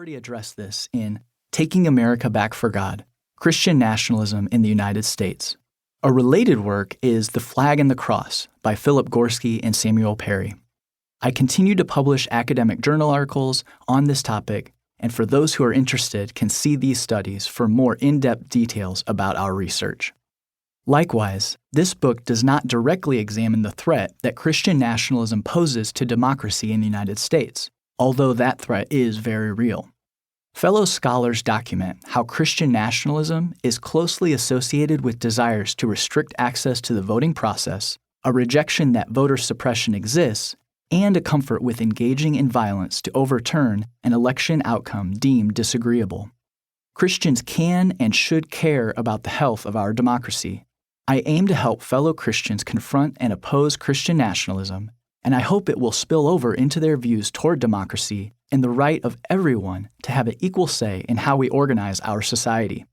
already addressed this in Taking America Back for God, Christian Nationalism in the United States. A related work is The Flag and the Cross by Philip Gorski and Samuel Perry. I continue to publish academic journal articles on this topic, and for those who are interested can see these studies for more in-depth details about our research. Likewise, this book does not directly examine the threat that Christian nationalism poses to democracy in the United States, although that threat is very real. Fellow scholars document how Christian nationalism is closely associated with desires to restrict access to the voting process, a rejection that voter suppression exists, and a comfort with engaging in violence to overturn an election outcome deemed disagreeable. Christians can and should care about the health of our democracy. I aim to help fellow Christians confront and oppose Christian nationalism, and I hope it will spill over into their views toward democracy and the right of everyone to have an equal say in how we organize our society.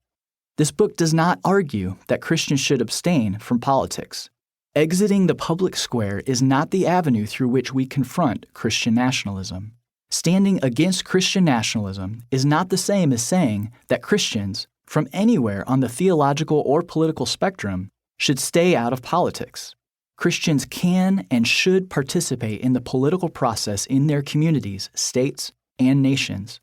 This book does not argue that Christians should abstain from politics. Exiting the public square is not the avenue through which we confront Christian nationalism. Standing against Christian nationalism is not the same as saying that Christians, from anywhere on the theological or political spectrum, should stay out of politics. Christians can and should participate in the political process in their communities, states, and nations.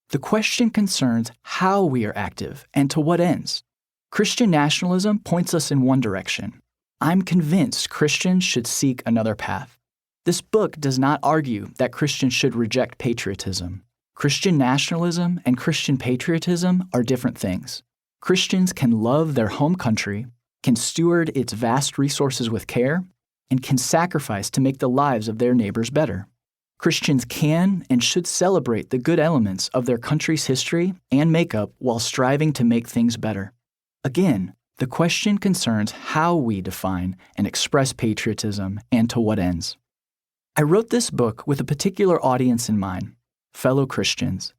The question concerns how we are active and to what ends. Christian nationalism points us in one direction. I'm convinced Christians should seek another path. This book does not argue that Christians should reject patriotism. Christian nationalism and Christian patriotism are different things. Christians can love their home country, can steward its vast resources with care, and can sacrifice to make the lives of their neighbors better. Christians can and should celebrate the good elements of their country's history and makeup while striving to make things better. Again, the question concerns how we define and express patriotism and to what ends. I wrote this book with a particular audience in mind, fellow Christians.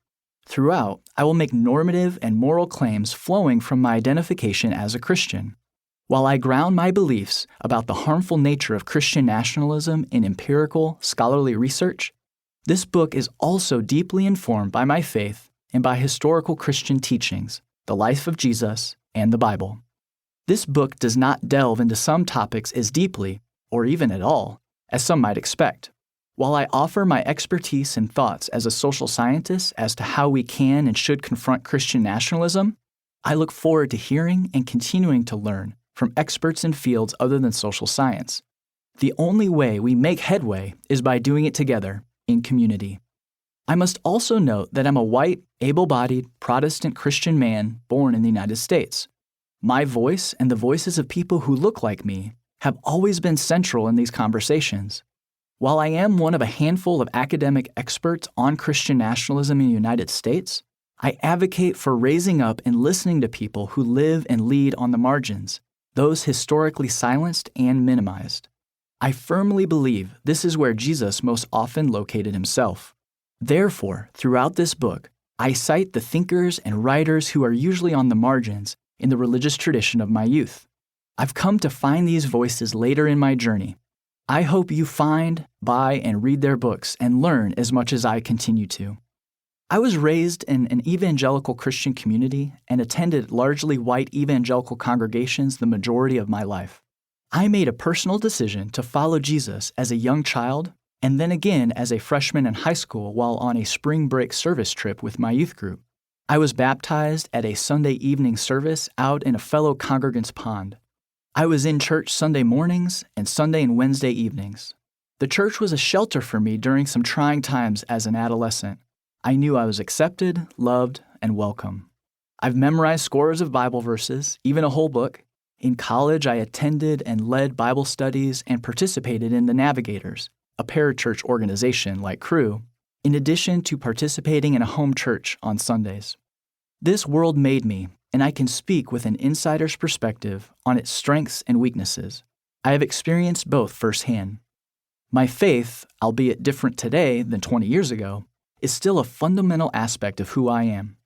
Throughout, I will make normative and moral claims flowing from my identification as a Christian. While I ground my beliefs about the harmful nature of Christian nationalism in empirical, scholarly research, this book is also deeply informed by my faith and by historical Christian teachings, the life of Jesus, and the Bible. This book does not delve into some topics as deeply, or even at all, as some might expect. While I offer my expertise and thoughts as a social scientist as to how we can and should confront Christian nationalism, I look forward to hearing and continuing to learn from experts in fields other than social science. The only way we make headway is by doing it together, in community. I must also note that I'm a white, able-bodied, Protestant Christian man born in the United States. My voice and the voices of people who look like me have always been central in these conversations. While I am one of a handful of academic experts on Christian nationalism in the United States, I advocate for raising up and listening to people who live and lead on the margins, those historically silenced and minimized. I firmly believe this is where Jesus most often located himself. Therefore, throughout this book, I cite the thinkers and writers who are usually on the margins in the religious tradition of my youth. I've come to find these voices later in my journey. I hope you find, buy, and read their books and learn as much as I continue to. I was raised in an evangelical Christian community and attended largely white evangelical congregations the majority of my life. I made a personal decision to follow Jesus as a young child and then again as a freshman in high school while on a spring break service trip with my youth group. I was baptized at a Sunday evening service out in a fellow congregant's pond. I was in church Sunday mornings and Sunday and Wednesday evenings. The church was a shelter for me during some trying times as an adolescent. I knew I was accepted, loved, and welcome. I've memorized scores of Bible verses, even a whole book. In college, I attended and led Bible studies and participated in the Navigators, a parachurch organization like Cru, in addition to participating in a home church on Sundays. This world made me, and I can speak with an insider's perspective on its strengths and weaknesses. I have experienced both firsthand. My faith, albeit different today than 20 years ago, is still a fundamental aspect of who I am.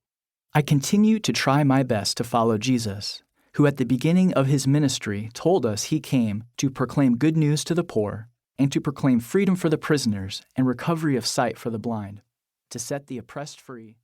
I continue to try my best to follow Jesus, who at the beginning of his ministry told us he came to proclaim good news to the poor and to proclaim freedom for the prisoners and recovery of sight for the blind, to set the oppressed free